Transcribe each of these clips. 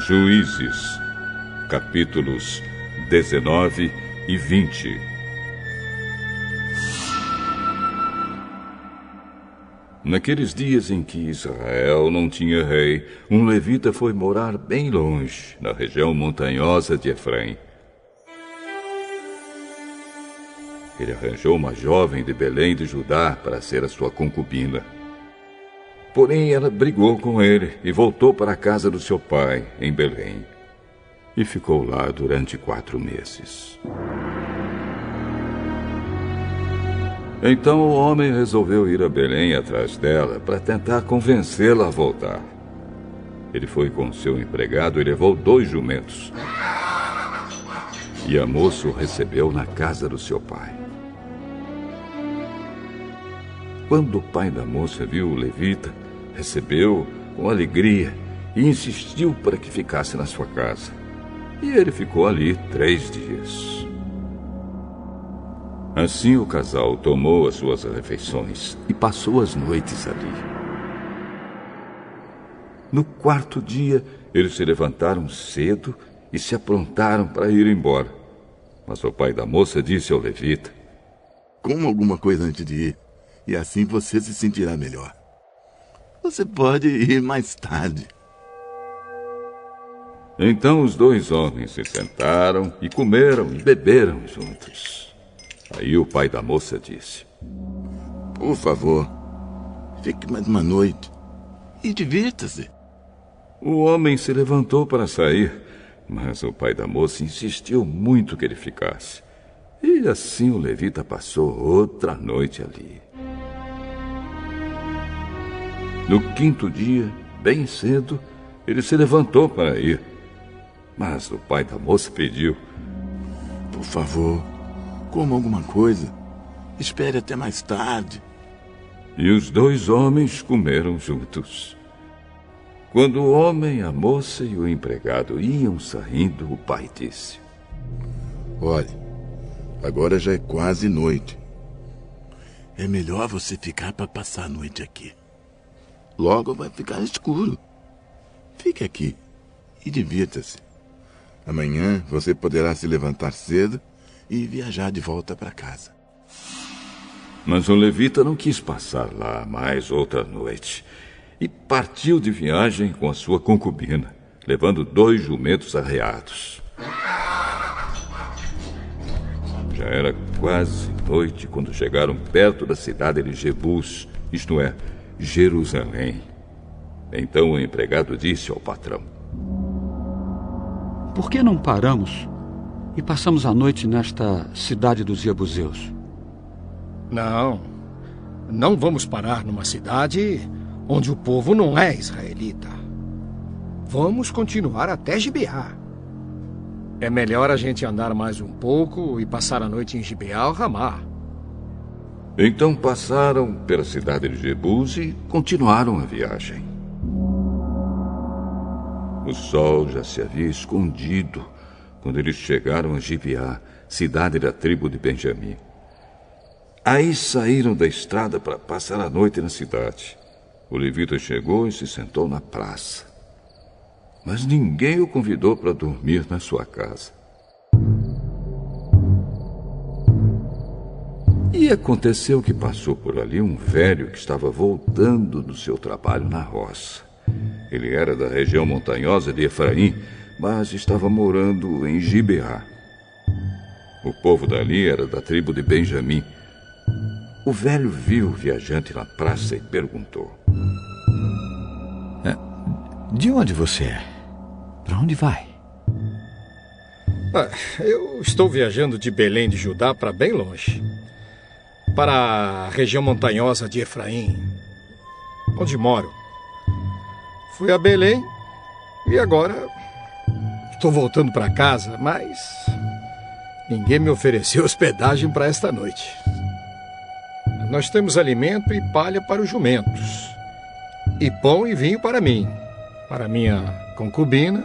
Juízes, capítulos 19 e 20. Naqueles dias em que Israel não tinha rei, um levita foi morar bem longe, na região montanhosa de Efraim. Ele arranjou uma jovem de Belém de Judá para ser a sua concubina. Porém, ela brigou com ele e voltou para a casa do seu pai, em Belém. E ficou lá durante 4 meses. Então o homem resolveu ir a Belém atrás dela para tentar convencê-la a voltar. Ele foi com seu empregado e levou 2 jumentos. E a moça o recebeu na casa do seu pai. Quando o pai da moça viu o levita, recebeu com alegria e insistiu para que ficasse na sua casa. E ele ficou ali 3 dias. Assim o casal tomou as suas refeições e passou as noites ali. No 4º dia, eles se levantaram cedo e se aprontaram para ir embora. Mas o pai da moça disse ao levita: "Coma alguma coisa antes de ir, e assim você se sentirá melhor. Você pode ir mais tarde." Então os 2 homens se sentaram e comeram e beberam juntos. Aí o pai da moça disse: "Por favor, fique mais uma noite e divirta-se." O homem se levantou para sair, mas o pai da moça insistiu muito que ele ficasse. E assim o levita passou outra noite ali. No 5º dia, bem cedo, ele se levantou para ir. Mas o pai da moça pediu: "Por favor, coma alguma coisa. Espere até mais tarde." E os 2 homens comeram juntos. Quando o homem, a moça e o empregado iam saindo, o pai disse: "Olhe, agora já é quase noite. É melhor você ficar para passar a noite aqui. Logo vai ficar escuro. Fique aqui e divirta-se. Amanhã você poderá se levantar cedo e viajar de volta para casa." Mas o levita não quis passar lá mais outra noite e partiu de viagem com a sua concubina, levando 2 jumentos arreados. Já era quase noite quando chegaram perto da cidade de Jebus, isto é, Jerusalém. Então o empregado disse ao patrão: "Por que não paramos e passamos a noite nesta cidade dos Jebuseus?" Não vamos parar numa cidade onde o povo não é israelita. Vamos continuar até Gibeá. É melhor a gente andar mais um pouco e passar a noite em Gibeá ou Ramá." Então passaram pela cidade de Jebus e continuaram a viagem. O sol já se havia escondido quando eles chegaram a Gibeá, cidade da tribo de Benjamim. Aí saíram da estrada para passar a noite na cidade. O levita chegou e se sentou na praça. Mas ninguém o convidou para dormir na sua casa. E aconteceu que passou por ali um velho que estava voltando do seu trabalho na roça. Ele era da região montanhosa de Efraim, mas estava morando em Gibeá. O povo dali era da tribo de Benjamim. O velho viu o viajante na praça e perguntou: "De onde você é? Para onde vai?" Eu estou viajando de Belém de Judá para bem longe, para a região montanhosa de Efraim, onde moro. Fui a Belém e agora estou voltando para casa, mas ninguém me ofereceu hospedagem para esta noite. Nós temos alimento e palha para os jumentos, e pão e vinho para mim, para minha concubina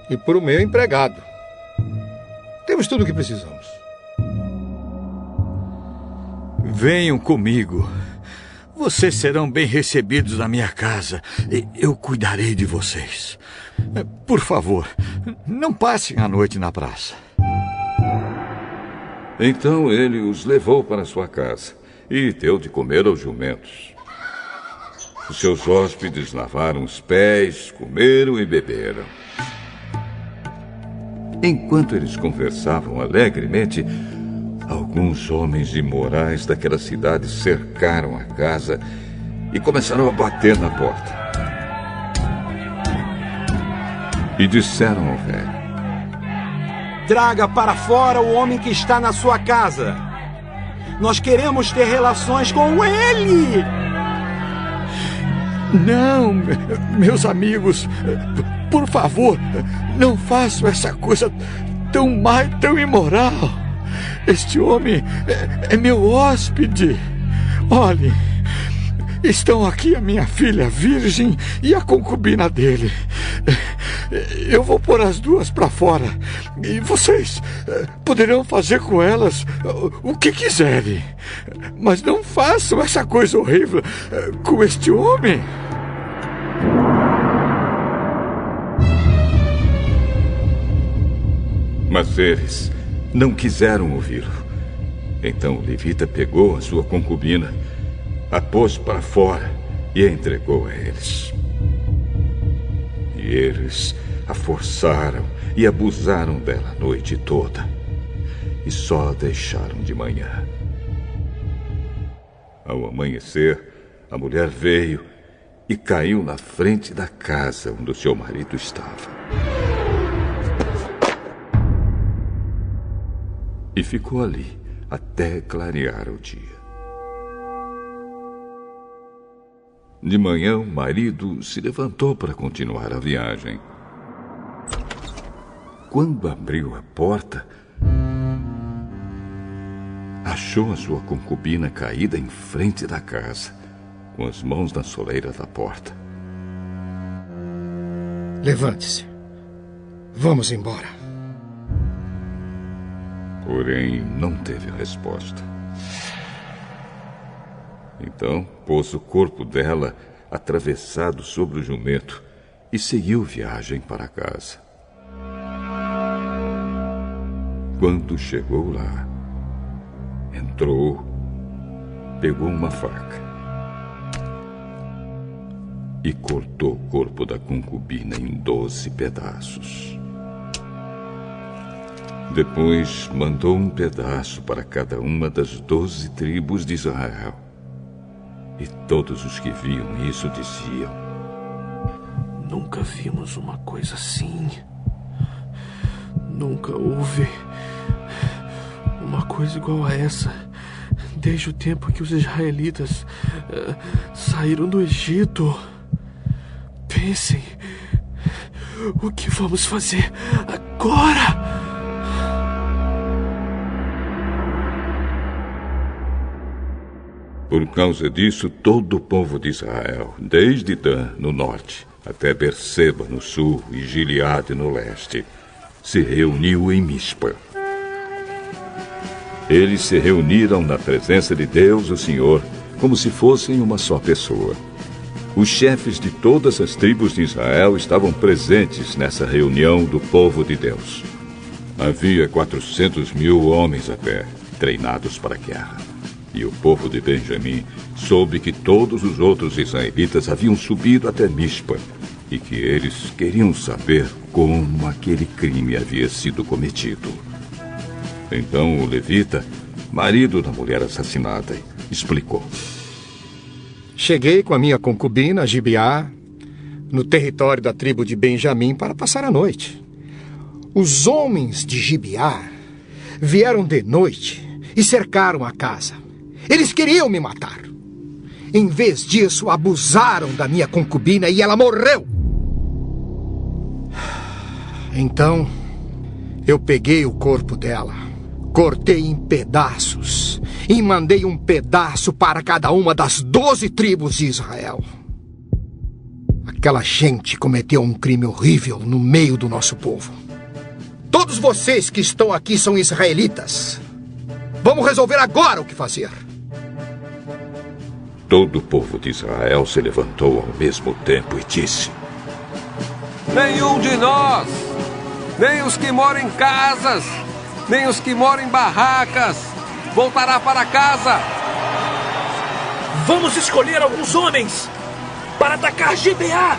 e para o meu empregado. Temos tudo o que precisamos. "Venham comigo. Vocês serão bem recebidos na minha casa e eu cuidarei de vocês. Por favor, não passem a noite na praça. Então ele os levou para sua casa e deu de comer aos jumentos. Os seus hóspedes lavaram os pés, comeram e beberam. Enquanto eles conversavam alegremente, alguns homens imorais daquela cidade cercaram a casa e começaram a bater na porta. E disseram ao velho: traga para fora o homem que está na sua casa. Nós queremos ter relações com ele. Não, meus amigos, por favor, não façam essa coisa tão má e tão imoral. Este homem é meu hóspede. Olhem, estão aqui a minha filha virgem e a concubina dele. Eu vou pôr as duas para fora e vocês poderão fazer com elas o que quiserem. Mas não façam essa coisa horrível com este homem. Mas eles não quiseram ouvi-lo. Então o levita pegou a sua concubina, a pôs para fora e a entregou a eles. E eles a forçaram e abusaram dela a noite toda. E só a deixaram de manhã. Ao amanhecer, a mulher veio e caiu na frente da casa onde o seu marido estava. E ficou ali até clarear o dia. De manhã, o marido se levantou para continuar a viagem. Quando abriu a porta, achou a sua concubina caída em frente da casa, com as mãos na soleira da porta. Levante-se. Vamos embora. Porém, não teve resposta. Então, pôs o corpo dela atravessado sobre o jumento e seguiu viagem para casa. Quando chegou lá, entrou, pegou uma faca e cortou o corpo da concubina em 12 pedaços. Depois mandou um pedaço para cada uma das 12 tribos de Israel. E todos os que viam isso diziam: nunca vimos uma coisa assim. Nunca houve uma coisa igual a essa desde o tempo que os israelitas saíram do Egito. Pensem, o que vamos fazer agora? Por causa disso, todo o povo de Israel, desde Dan, no norte, até Berseba, no sul, e Gileade, no leste, se reuniu em Mispa. Eles se reuniram na presença de Deus, o Senhor, como se fossem uma só pessoa. Os chefes de todas as tribos de Israel estavam presentes nessa reunião do povo de Deus. Havia 400.000 homens a pé, treinados para a guerra. E o povo de Benjamim soube que todos os outros israelitas haviam subido até Mispa e que eles queriam saber como aquele crime havia sido cometido. Então o levita, marido da mulher assassinada, explicou: cheguei com a minha concubina, Gibeá, no território da tribo de Benjamim para passar a noite. Os homens de Gibeá vieram de noite e cercaram a casa. Eles queriam me matar. Em vez disso, abusaram da minha concubina e ela morreu. Então, eu peguei o corpo dela, cortei em pedaços e mandei um pedaço para cada uma das 12 tribos de Israel. Aquela gente cometeu um crime horrível no meio do nosso povo. Todos vocês que estão aqui são israelitas. Vamos resolver agora o que fazer. Todo o povo de Israel se levantou ao mesmo tempo e disse: Nenhum de nós, nem os que moram em casas, nem os que moram em barracas, voltará para casa. Vamos escolher alguns homens para atacar Gibeá.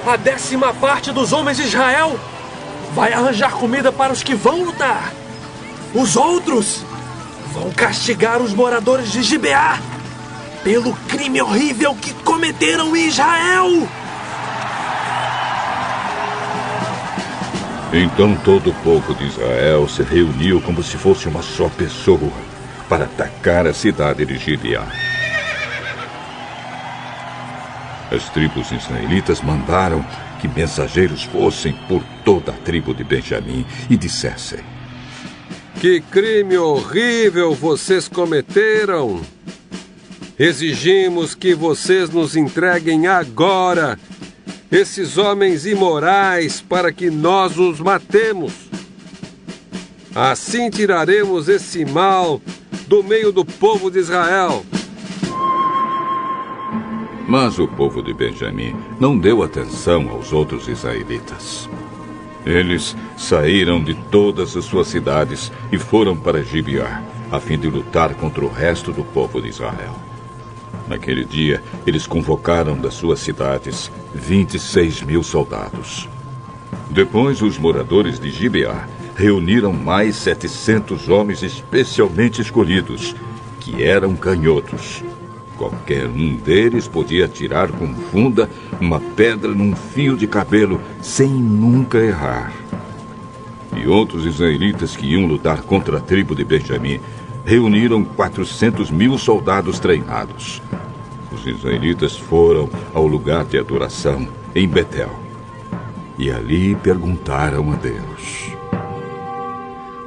A 10ª parte dos homens de Israel vai arranjar comida para os que vão lutar. Os outros vão castigar os moradores de Gibeá pelo crime horrível que cometeram em Israel. Então todo o povo de Israel se reuniu como se fosse uma só pessoa para atacar a cidade de Gibeá. As tribos israelitas mandaram que mensageiros fossem por toda a tribo de Benjamim e dissessem: Que crime horrível vocês cometeram! Exigimos que vocês nos entreguem agora esses homens imorais para que nós os matemos. Assim tiraremos esse mal do meio do povo de Israel. Mas o povo de Benjamim não deu atenção aos outros israelitas. Eles saíram de todas as suas cidades e foram para Gibeá, a fim de lutar contra o resto do povo de Israel. Naquele dia, eles convocaram das suas cidades 26.000 soldados. Depois, os moradores de Gibeá reuniram mais 700 homens especialmente escolhidos, que eram canhotos. Qualquer um deles podia atirar com funda uma pedra num fio de cabelo sem nunca errar. E outros israelitas que iam lutar contra a tribo de Benjamim reuniram 400.000 soldados treinados. Os israelitas foram ao lugar de adoração, em Betel, e ali perguntaram a Deus: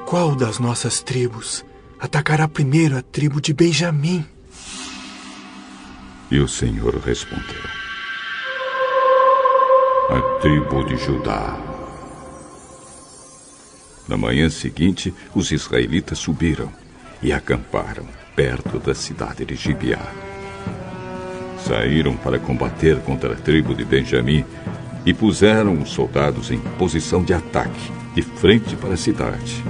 Qual das nossas tribos atacará primeiro a tribo de Benjamim? E o Senhor respondeu: A tribo de Judá. Na manhã seguinte, os israelitas subiram e acamparam perto da cidade de Gibeá. Saíram para combater contra a tribo de Benjamim e puseram os soldados em posição de ataque, de frente para a cidade.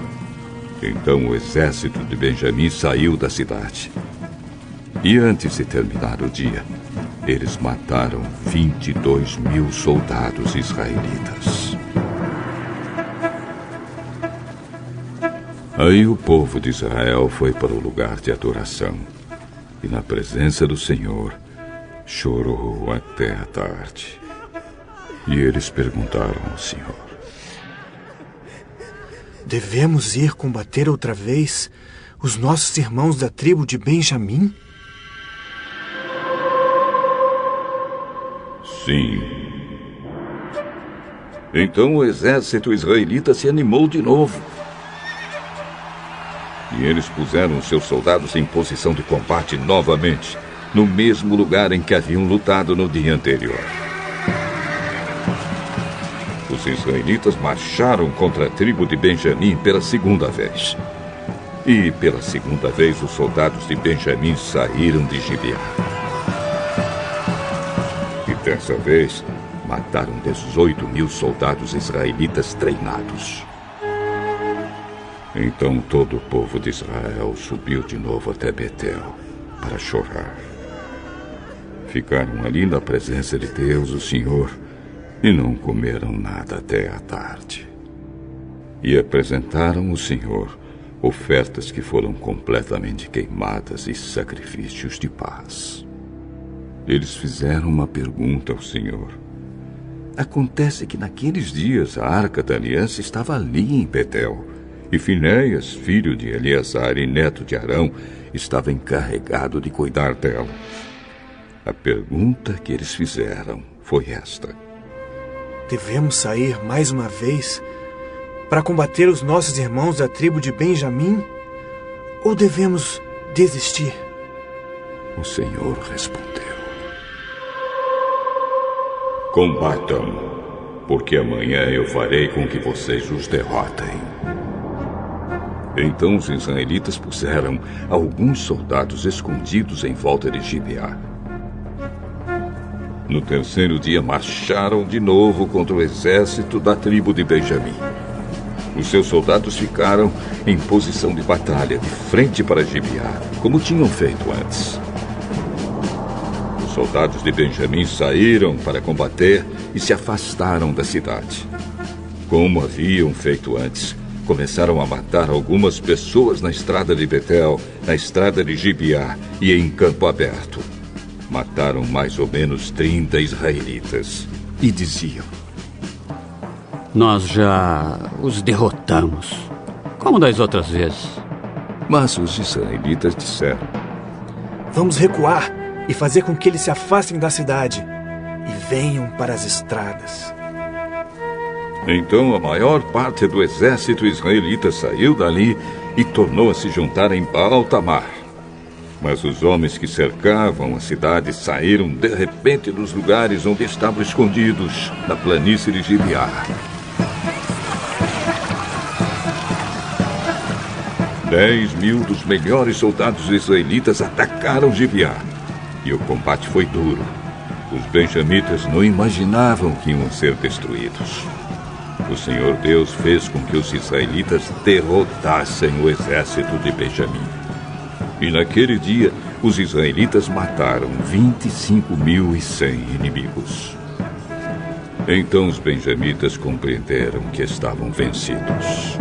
Então o exército de Benjamim saiu da cidade. E antes de terminar o dia, eles mataram 22.000 soldados israelitas. Aí o povo de Israel foi para o lugar de adoração e, na presença do Senhor, chorou até a tarde. E eles perguntaram ao Senhor: Devemos ir combater outra vez os nossos irmãos da tribo de Benjamim? Sim. Então o exército israelita se animou de novo. E eles puseram seus soldados em posição de combate novamente, no mesmo lugar em que haviam lutado no dia anterior. Os israelitas marcharam contra a tribo de Benjamim pela segunda vez. E pela segunda vez os soldados de Benjamim saíram de Gibeá. E dessa vez mataram 18.000 soldados israelitas treinados. Então todo o povo de Israel subiu de novo até Betel para chorar. Ficaram ali na presença de Deus, o Senhor, e não comeram nada até a tarde. E apresentaram ao Senhor ofertas que foram completamente queimadas e sacrifícios de paz. Eles fizeram uma pergunta ao Senhor. Acontece que naqueles dias a Arca da Aliança estava ali em Betel, e Finéias, filho de Eleazar e neto de Arão, estava encarregado de cuidar dela. A pergunta que eles fizeram foi esta: Devemos sair mais uma vez para combater os nossos irmãos da tribo de Benjamim? Ou devemos desistir? O Senhor respondeu: Combatam, porque amanhã eu farei com que vocês os derrotem. Então os israelitas puseram alguns soldados escondidos em volta de Gibeá. No terceiro dia, marcharam de novo contra o exército da tribo de Benjamim. Os seus soldados ficaram em posição de batalha, de frente para Gibeá, como tinham feito antes. Os soldados de Benjamim saíram para combater e se afastaram da cidade. Como haviam feito antes, começaram a matar algumas pessoas na estrada de Betel, na estrada de Gibeá e em campo aberto. Mataram mais ou menos 30 israelitas. E diziam: nós já os derrotamos, como das outras vezes. Mas os israelitas disseram: vamos recuar e fazer com que eles se afastem da cidade e venham para as estradas. Então a maior parte do exército israelita saiu dali e tornou a se juntar em Baal-Tamar. Mas os homens que cercavam a cidade saíram de repente dos lugares onde estavam escondidos, na planície de Gibeá. 10.000 dos melhores soldados israelitas atacaram Gibeá. E o combate foi duro. Os benjamitas não imaginavam que iam ser destruídos. O Senhor Deus fez com que os israelitas derrotassem o exército de Benjamim. E naquele dia, os israelitas mataram 25.100 inimigos. Então os benjamitas compreenderam que estavam vencidos.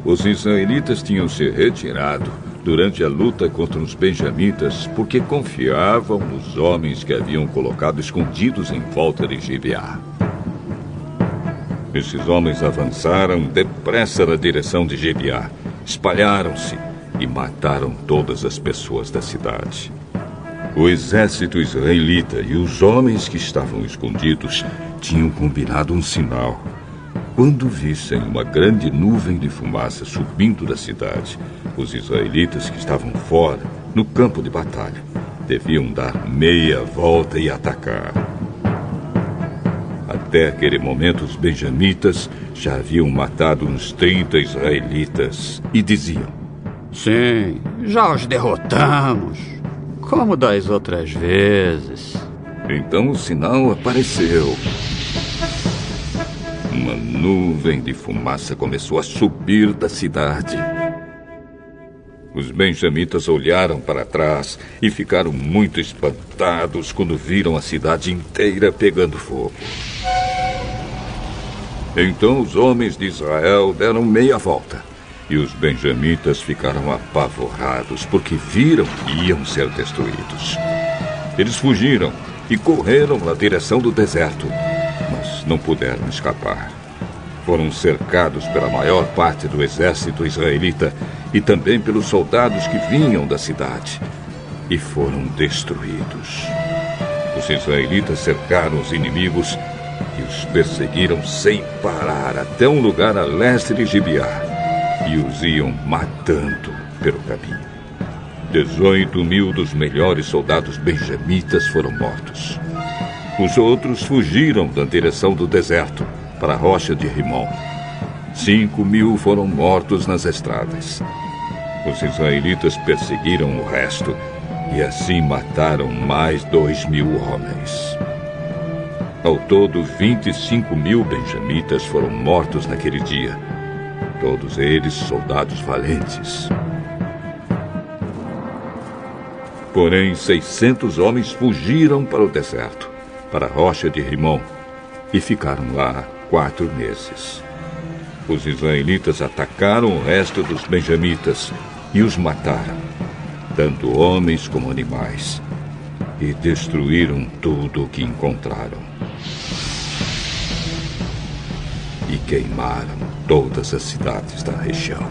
Os israelitas tinham se retirado durante a luta contra os benjamitas porque confiavam nos homens que haviam colocado escondidos em volta de Gibeá. Esses homens avançaram depressa na direção de Gibeá, espalharam-se e mataram todas as pessoas da cidade. O exército israelita e os homens que estavam escondidos tinham combinado um sinal. Quando vissem uma grande nuvem de fumaça subindo da cidade, os israelitas que estavam fora, no campo de batalha, deviam dar meia volta e atacar. Até aquele momento, os benjamitas já haviam matado uns 30 israelitas e diziam: sim, já os derrotamos, como das outras vezes. Então o sinal apareceu. Uma nuvem de fumaça começou a subir da cidade. Os benjamitas olharam para trás e ficaram muito espantados quando viram a cidade inteira pegando fogo. Então os homens de Israel deram meia volta e os benjamitas ficaram apavorados porque viram que iam ser destruídos. Eles fugiram e correram na direção do deserto, mas não puderam escapar. Foram cercados pela maior parte do exército israelita e também pelos soldados que vinham da cidade, e foram destruídos. Os israelitas cercaram os inimigos e os perseguiram sem parar até um lugar a leste de Gibeá, e os iam matando pelo caminho. 18.000 dos melhores soldados benjamitas foram mortos. Os outros fugiram da direção do deserto, para a rocha de Rimon. 5.000 foram mortos nas estradas. Os israelitas perseguiram o resto e assim mataram mais 2.000 homens. Ao todo, 25.000 benjamitas foram mortos naquele dia. Todos eles soldados valentes. Porém, 600 homens fugiram para o deserto, para a rocha de Rimon, e ficaram lá 4 meses. Os israelitas atacaram o resto dos benjamitas e os mataram, tanto homens como animais, e destruíram tudo o que encontraram. E queimaram todas as cidades da região.